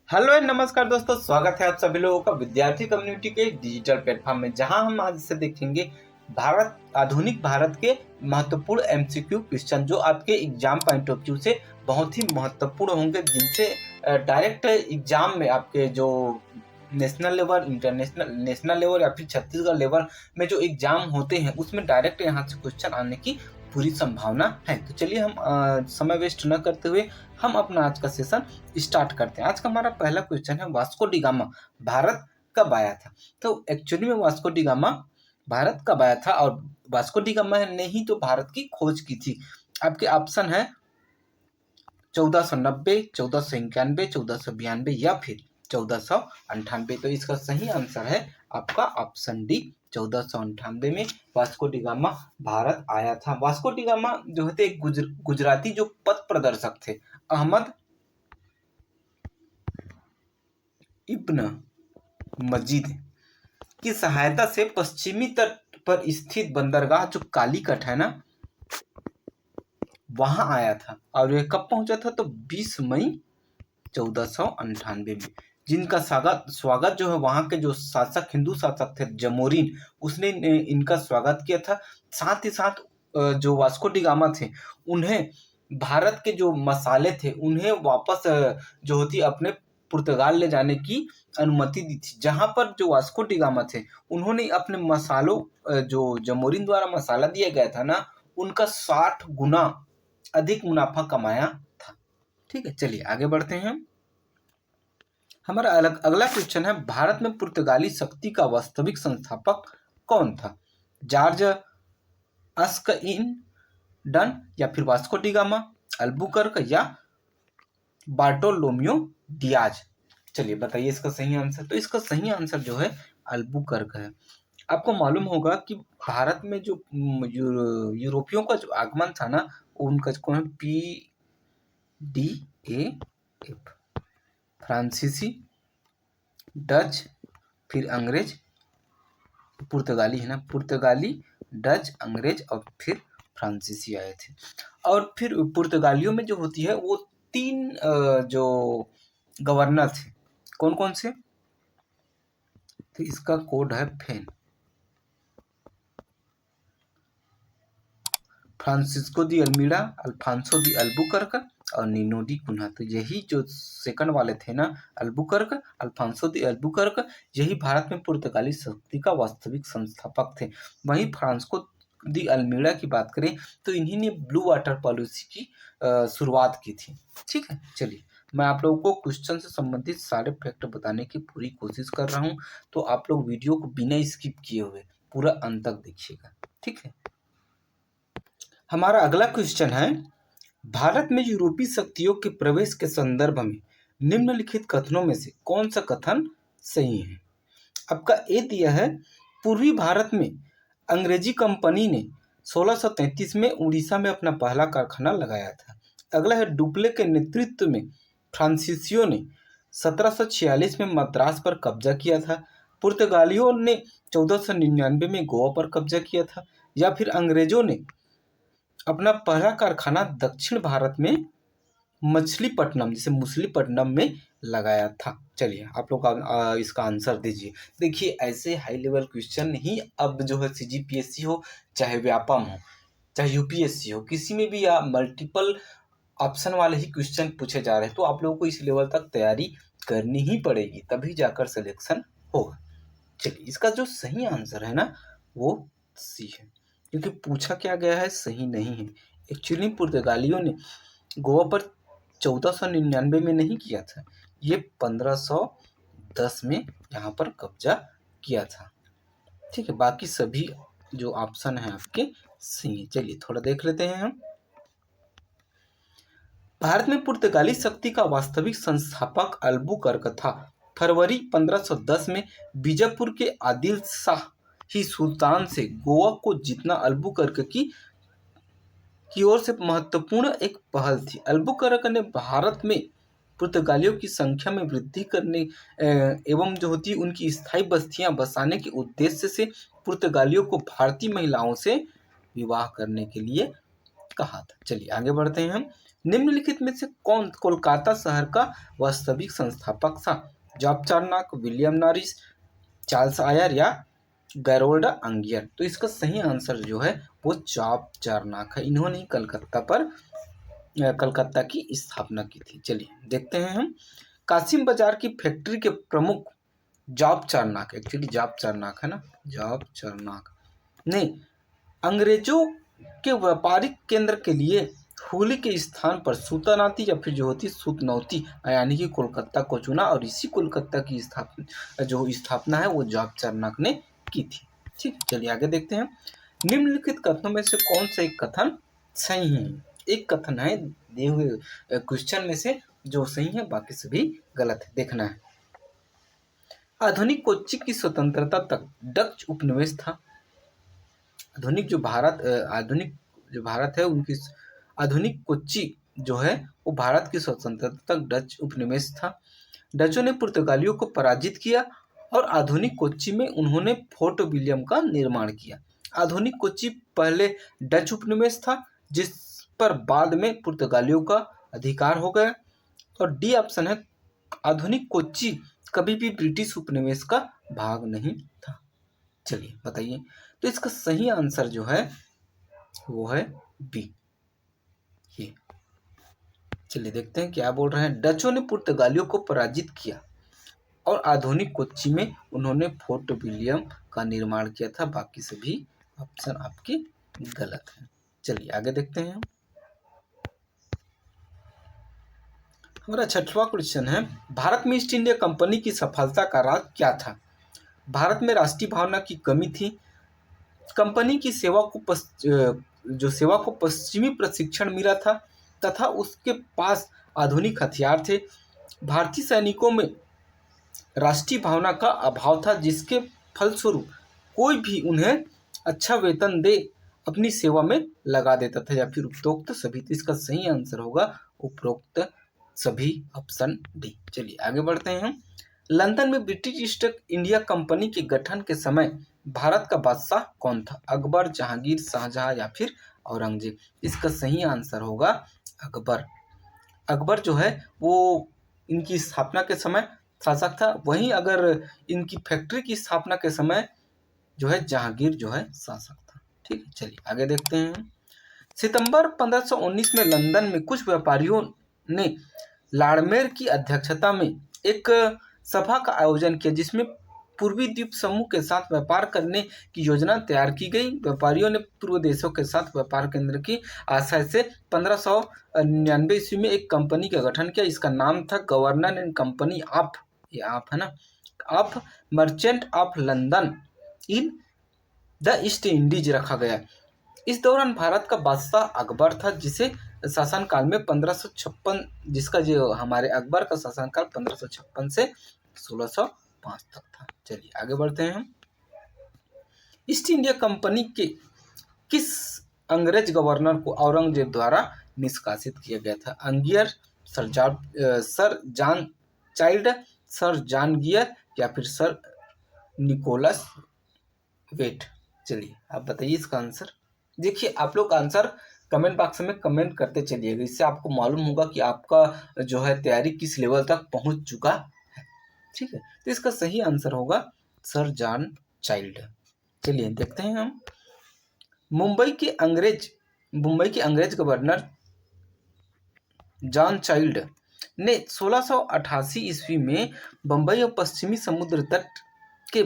Hello and नमस्कार दोस्तों, स्वागत है आप सभी लोगों का विद्यार्थी कम्युनिटी के डिजिटल प्लेटफॉर्म में, जहां हम आज से देखेंगे आधुनिक भारत के महत्वपूर्ण एमसीक्यू क्वेश्चन जो आपके एग्जाम पॉइंट ऑफ व्यू से बहुत ही महत्वपूर्ण होंगे, जिनसे डायरेक्ट एग्जाम में आपके जो national level, international, national level या फिर छत्तीसगढ़ लेवल में जो एग्जाम होते हैं उसमें डायरेक्ट यहाँ से क्वेश्चन आने की पूरी संभावना है। तो चलिए हम समय वेस्ट न करते हुए हम अपना आज का सेशन स्टार्ट करते हैं। आज का हमारा पहला क्वेश्चन है, वास्को डी गामा भारत कब आया था? तो एक्चुअली में वास्को डी गामा भारत कब आया था, और वास्को डी गामा ने ही तो भारत की खोज की थी। आपके ऑप्शन है 1490, 1491, 1492 या फिर 1498। तो इसका सही आंसर है आपका ऑप्शन डी, 1498 में वास्को डी गामा भारत आया था। वास्को डी गामा जो थे एक गुजराती जो पथ प्रदर्शक थे, अहमद इब्न मजीद की सहायता से पश्चिमी तट पर स्थित बंदरगाह जो कालीकट है ना, वहां आया था। और ये कब पहुंचा था? तो 20 मई 1498 में। जिनका स्वागत जो है वहां के जो शासक, हिंदू शासक थे जमोरिन, उसने इनका स्वागत किया था। साथ ही साथ जो वास्को डी गामा थे, उन्हें भारत के जो मसाले थे उन्हें वापस जो होती अपने पुर्तगाल ले जाने की अनुमति दी थी। जहां पर जो वास्को डी गामा थे, उन्होंने अपने मसालों जो जमोरिन द्वारा मसाला दिया गया था ना, उनका 60 गुना अधिक मुनाफा कमाया था। ठीक है, चलिए आगे बढ़ते हैं। हमारा अगला क्वेश्चन है, भारत में पुर्तगाली शक्ति का वास्तविक संस्थापक कौन था? जॉर्ज अस्कइन डन, या फिर वास्को डी गामा, अल्बुकर्क, या बार्टोलोम्यो डियाज? चलिए बताइए इसका सही आंसर। तो इसका सही आंसर जो है अल्बुकर्क है। आपको मालूम होगा कि भारत में जो यूरोपियों का जो आगमन था ना, उनका कौन है? PDAF, फ्रांसीसी, डच, फिर अंग्रेज, पुर्तगाली है ना, पुर्तगाली, डच, अंग्रेज और फिर फ्रांसीसी आए थे। और फिर पुर्तगालियों में जो होती है वो 3 जो गवर्नर थे, कौन कौन से? तो इसका कोड है fan, Francisco de Almeida, Alfonso de Albuquerque और नीनो डी कुन्हा। तो यही जो सेकंड वाले थे ना, अल्बुकर्क, अल्फांसो दी अल्बुकर्क, यही भारत में पुर्तगाली शक्ति का वास्तविक संस्थापक थे। वहीं फ्रांसिस्को दी अल्मीड़ा की बात करें तो इन्हीं ने ब्लू वाटर पॉलिसी की शुरुआत की थी। ठीक है, चलिए मैं आप लोगों को क्वेश्चन से संबंधित सारे फैक्ट बताने की पूरी कोशिश कर रहा हूँ, तो आप लोग वीडियो को बिना स्किप किए हुए पूरा अंत तक देखिएगा। ठीक है, हमारा अगला क्वेश्चन है, भारत में यूरोपीय शक्तियों के प्रवेश के संदर्भ में निम्नलिखित कथनों में से कौन सा कथन सही है? आपका ए दिया है, पूर्वी भारत में अंग्रेजी कंपनी ने 1633 में उड़ीसा में अपना पहला कारखाना लगाया था। अगला है, डुप्ले के नेतृत्व में फ्रांसीसियों ने 1746 में मद्रास पर कब्जा किया था। पुर्तगालियों ने 1499 में गोवा पर कब्जा किया था। या फिर अंग्रेजों ने अपना पहला कारखाना दक्षिण भारत में मछलीपट्टनम, जैसे मुसलीपट्टनम में लगाया था। चलिए आप लोग इसका आंसर दीजिए। देखिए, ऐसे हाई लेवल क्वेश्चन ही अब जो है CGPSC हो, चाहे व्यापम हो, चाहे UPSC हो, किसी में भी या मल्टीपल ऑप्शन वाले ही क्वेश्चन पूछे जा रहे हैं। तो आप लोगों को इस लेवल तक तैयारी करनी ही पड़ेगी, तभी जाकर सिलेक्शन होगा। चलिए, इसका जो सही आंसर है ना, वो सी है, क्योंकि पूछा क्या गया है सही नहीं है। एक्चुअली पुर्तगालियों ने गोवा पर 1499 में नहीं किया था, ये 1510 में यहाँ पर कब्जा किया था। ठीक है, बाकी सभी जो ऑप्शन है आपके सही है। चलिए थोड़ा देख लेते हैं हम। भारत में पुर्तगाली शक्ति का वास्तविक संस्थापक अल्बुकर्क था। फरवरी 1510 में बीजापुर के आदिल शाह ही सुल्तान से गोवा को जीतना अल्बुकर्क की ओर से महत्वपूर्ण एक पहल थी। अल्बुकर्क ने भारत में पुर्तगालियों की संख्या में वृद्धि करने एवं जो होती उनकी स्थायी बस्तियां बसाने के उद्देश्य से पुर्तगालियों को भारतीय महिलाओं से विवाह करने के लिए कहा था। चलिए आगे बढ़ते हैं हम। निम्नलिखित में से कौन कोलकाता शहर का वास्तविक संस्थापक था? Job Charnock, William Norris, Charles Eyre या गैरोल्ड अंगियर? तो इसका सही आंसर जो है वो जॉब चार्नक है। इन्होंने कलकत्ता की स्थापना की थी। चलिए देखते हैं हम। कासिम बाजार की फैक्ट्री के प्रमुख जॉब चार्नक, एक्चुअली जॉब चार्नक है ना, जॉब चार्नक ने अंग्रेजों के व्यापारिक केंद्र के लिए होली के स्थान पर सूतानाती या फिर जो होती सूतनौती यानी कि कोलकाता को चुना और इसी कोलकाता की स्थापना है वो जॉब चार्नक ने की थी। ठीक, चलिए आगे देखते हैं। निम्नलिखित कथनों में से कौन सा एक कथन सही है? एक कथन है दिए हुए क्वेश्चन में से जो सही है, बाकी सभी गलत है, देखना है। आधुनिक कोच्चि की स्वतंत्रता तक डच उपनिवेश था। आधुनिक जो भारत है उनकी आधुनिक कोच्चि जो है वो भारत की स्वतंत्रता तक डच उपनिवेश था। डचों ने पुर्तगालियों को पराजित किया और आधुनिक कोच्चि में उन्होंने फोर्ट विलियम का निर्माण किया। आधुनिक कोच्चि पहले डच उपनिवेश था जिस पर बाद में पुर्तगालियों का अधिकार हो गया। और डी ऑप्शन है, आधुनिक कोच्चि कभी भी ब्रिटिश उपनिवेश का भाग नहीं था। चलिए बताइए। तो इसका सही आंसर जो है वो है बी। ये चलिए देखते हैं क्या बोल रहे हैं। डचों ने पुर्तगालियों को पराजित किया और आधुनिक कोच्चि में उन्होंने फोर्ट विलियम का निर्माण किया था। बाकी सभी ऑप्शन आपके गलत हैं। चलिए आगे देखते हैं। हमारा 6वां क्वेश्चन है, भारत में ईस्ट इंडिया कंपनी की सफलता का राज क्या था? भारत में राष्ट्रीय भावना की कमी थी। कंपनी की सेवा को पश्चिमी प्रशिक्षण मिला था तथा उसके पास आधुनिक हथियार थे। भारतीय सैनिकों में राष्ट्रीय भावना का अभाव था जिसके फलस्वरूप कोई भी उन्हें अच्छा वेतन दे अपनी सेवा में लगा देता था, या फिर उपरोक्त सभी। तो इसका सही आंसर होगा उपरोक्त सभी, ऑप्शन डी। चलिए आगे बढ़ते हैं हम। लंदन में ब्रिटिश ईस्ट इंडिया कंपनी के गठन के समय भारत का बादशाह कौन था? अकबर, जहांगीर, शाहजहां या फिर औरंगजेब? इसका सही आंसर होगा अकबर। अकबर जो है वो इनकी स्थापना के समय शासक था। वहीं अगर इनकी फैक्ट्री की स्थापना के समय जो है जहांगीर जो है शासक था। ठीक है, चलिए आगे देखते हैं। सितंबर 1519 में लंदन में कुछ व्यापारियों ने लाड़मेर की अध्यक्षता में एक सभा का आयोजन किया जिसमें पूर्वी द्वीप समूह के साथ व्यापार करने की योजना तैयार की गई। व्यापारियों ने पूर्व देशों के साथ व्यापार केंद्र की आशय से 1599 ईस्वी में एक कंपनी का गठन किया। इसका नाम था गवर्नर एंड कंपनी ऑफ, ये आप है ना, of merchant of London in the east Indies रखा गया। इस दौरान भारत का बादशाह अकबर था जिसे शासनकाल में 1556, जिसका जो हमारे अकबर का शासनकाल 1556 से 1605 तक था। चलिए आगे बढ़ते हैं हम। ईस्ट इंडिया कंपनी के किस अंग्रेज गवर्नर को औरंगजेब द्वारा निष्कासित किया गया था? Aungier, sir John Child, sir John Gayer या फिर सर निकोलस वेट? चलिए आप बताइए इसका आंसर। देखिए आप लोग आंसर कमेंट बॉक्स में कमेंट करते चलिएगा, इससे आपको मालूम होगा कि आपका जो है तैयारी किस लेवल तक पहुंच चुका है। ठीक है, तो इसका सही आंसर होगा सर जॉन चाइल्ड। चलिए देखते हैं हम। मुंबई के अंग्रेज गवर्नर जॉन चाइल्ड ने 1688 ईस्वी में बंबई और पश्चिमी समुद्र तट के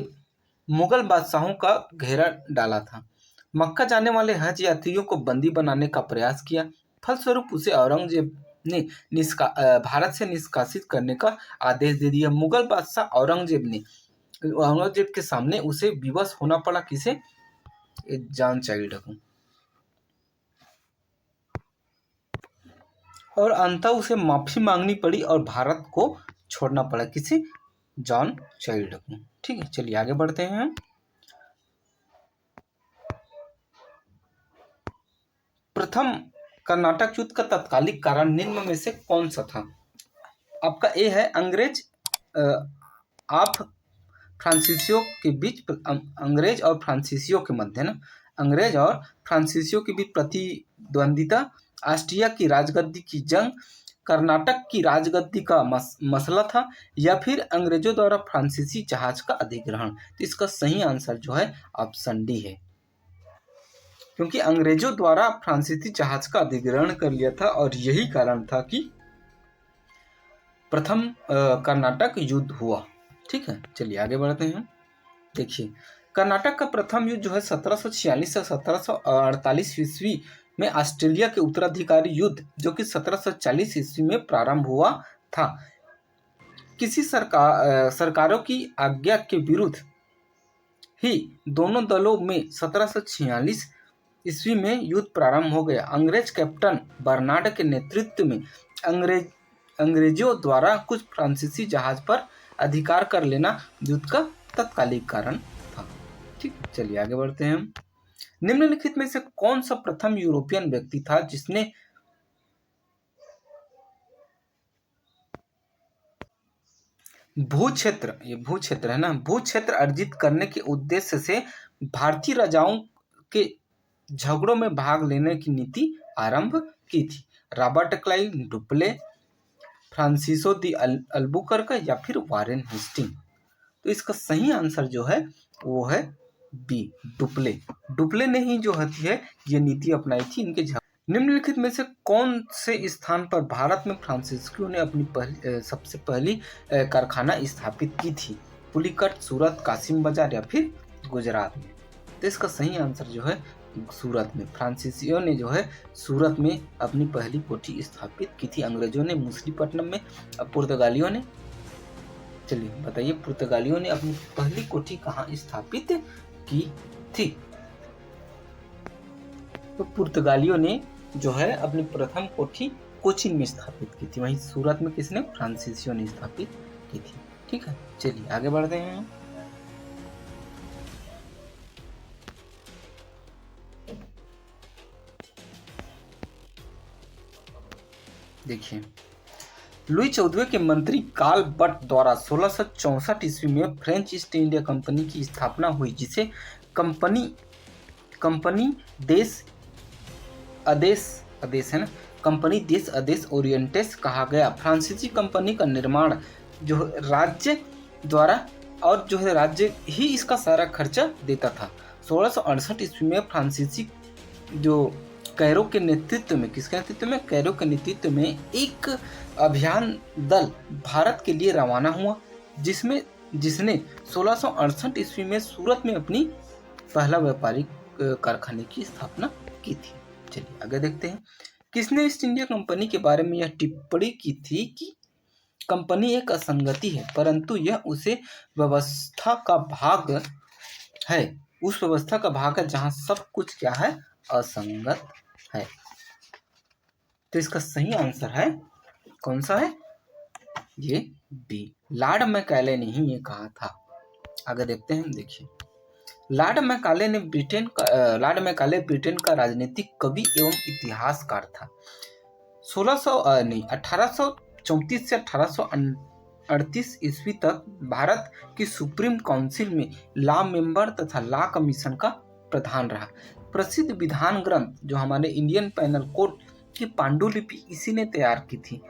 मुगल बादशाहों का घेरा डाला था। मक्का जाने वाले हज यात्रियों को बंदी बनाने का प्रयास किया। फलस्वरूप उसे औरंगजेब ने भारत से निष्कासित करने का आदेश दे दिया। मुगल बादशाह औरंगजेब के सामने उसे विवश होना पड़ा। किसे? जॉन चाइल्ड को। और अंततः उसे माफी मांगनी पड़ी और भारत को छोड़ना पड़ा। किसे? जॉन चाइल्ड को। ठीक है, चलिए आगे बढ़ते हैं। प्रथम कर्नाटक युद्ध का तत्कालिक कारण निम्न में से कौन सा था? आपका ए है अंग्रेज ऑफ फ्रांसीसियो के बीच, अंग्रेज और फ्रांसीसियो के मध्य ना, अंग्रेज और फ्रांसीसियो के बीच प्रतिद्वंदिता ऑस्ट्रिया की राजगद्दी की जंग, कर्नाटक की राजगद्दी का मसला था, या फिर अंग्रेजों द्वारा फ्रांसीसी जहाज का अधिग्रहण। तो इसका सही आंसर जो है ऑप्शन डी है, क्योंकि अंग्रेजों द्वारा फ्रांसीसी जहाज का अधिग्रहण कर लिया था और यही कारण था कि प्रथम कर्नाटक युद्ध हुआ। ठीक है, चलिए आगे बढ़ते हैं। देखिए, कर्नाटक का प्रथम युद्ध जो है 1746 से 1748 ईस्वी में ऑस्ट्रेलिया के उत्तराधिकारी युद्ध, जो कि 1740 ईस्वी में प्रारंभ हुआ था। किसी सरकारों की आज्ञा के विरुद्ध ही दोनों दलों में 1746 ईस्वी में युद्ध प्रारंभ हो गया। अंग्रेज कैप्टन बर्नार्ड के नेतृत्व में अंग्रेजों द्वारा कुछ फ्रांसीसी जहाज पर अधिकार कर लेना युद्ध का तत्कालिक कारण था। ठीक, चलिए आगे बढ़ते हैं हम। निम्नलिखित में से कौन सा प्रथम यूरोपियन व्यक्ति था जिसने भूक्षेत्र है ना, भूक्षेत्र अर्जित करने के उद्देश्य से भारतीय राजाओं के झगड़ों में भाग लेने की नीति आरंभ की थी? Robert Clive, Dupleix, Francisco de Albuquerque या फिर वारेन हेस्टिंग? तो इसका सही आंसर जो है वो है बी, डुप्ले। डुप्ले ने ही जो है ये नीति अपनाई थी इनके। निम्नलिखित में से कौन से स्थान पर भारत में फ्रांसीसियों ने अपनी सबसे पहली कारखाना स्थापित की थी? पुलिकट, सूरत, कासिम बाजार या फिर गुजरात में? तो इसका सही आंसर जो है सूरत में। फ्रांसीसियों ने जो है सूरत में अपनी पहली कोठी स्थापित की थी। अंग्रेजों ने मछलीपट्टनम में, पुर्तगालियों ने, चलिए बताइए, पुर्तगालियों ने अपनी पहली कोठी कहाँ स्थापित की थी? तो पुर्तगालियों ने जो है अपनी प्रथम कोठी कोचीन में स्थापित की थी। वहीं सूरत में किसने? फ्रांसीसियों ने स्थापित की थी। ठीक है, चलिए आगे बढ़ते हैं। देखिए, लुई 14वें के मंत्री कार्ल बट द्वारा 1664 ईस्वी में फ्रेंच ईस्ट इंडिया कंपनी की स्थापना हुई, जिसे कंपनी देश आदेश है ना, कंपनी देश आदेश ओरिएंटेस कहा गया। फ्रांसीसी कंपनी का निर्माण जो राज्य द्वारा, और जो है राज्य ही इसका सारा खर्चा देता था। 1668 ईस्वी में फ्रांसीसी जो कैरो के नेतृत्व में, किसके नेतृत्व में? कैरो के नेतृत्व में एक अभियान दल भारत के लिए रवाना हुआ, जिसने 1668 ईस्वी में सूरत में अपनी पहला व्यापारिक कारखाने की स्थापना की थी। चलिए आगे देखते हैं। किसने ईस्ट इंडिया कंपनी के बारे में यह टिप्पणी की थी कि कंपनी एक असंगति है, परंतु यह उसे व्यवस्था का भाग है, उस व्यवस्था का भाग है जहां सब कुछ क्या है? असंगत है। तो इसका सही आंसर है कौन सा है? ये बी, लॉर्ड मैकाले ने ही ये कहा था। आगे देखते हैं। देखिए, लॉर्ड मैकाले ब्रिटेन का राजनीतिक कवि एवं इतिहासकार था। 1834 से 1838 ईस्वी तक भारत की सुप्रीम काउंसिल में लॉ मेंबर तथा लॉ कमीशन का प्रधान रहा। प्रसिद्ध विधान ग्रंथ जो हमारे इंडियन पैनल कोड की पांडुलिपि इसी ने तैयार की थी।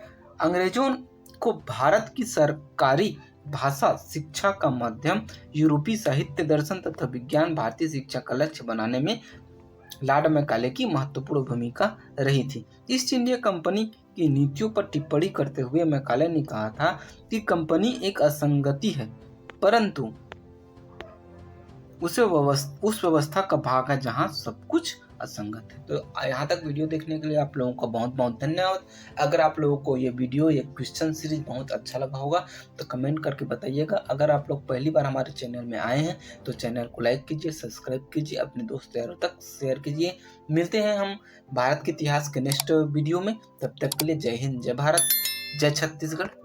अंग्रेजों को भारत की सरकारी भाषा शिक्षा का माध्यम, यूरोपीय साहित्य, दर्शन तथा विज्ञान भारतीय शिक्षा का लक्ष्य बनाने में लॉर्ड मैकाले की महत्वपूर्ण भूमिका रही थी। ईस्ट इंडिया कंपनी की नीतियों पर टिप्पणी करते हुए मैकाले ने कहा था कि कंपनी एक असंगति है, परंतु उस व्यवस्था का भाग है जहां सब कुछ असंगत है। तो यहाँ तक वीडियो देखने के लिए आप लोगों का बहुत बहुत धन्यवाद। अगर आप लोगों को ये वीडियो, ये क्वेश्चन सीरीज बहुत अच्छा लगा होगा तो कमेंट करके बताइएगा। अगर आप लोग पहली बार हमारे चैनल में आए हैं तो चैनल को लाइक कीजिए, सब्सक्राइब कीजिए, अपने दोस्त यारों तक शेयर कीजिए। मिलते हैं हम भारत के इतिहास के नेक्स्ट वीडियो में। तब तक के लिए जय हिंद, जय भारत, जय छत्तीसगढ़।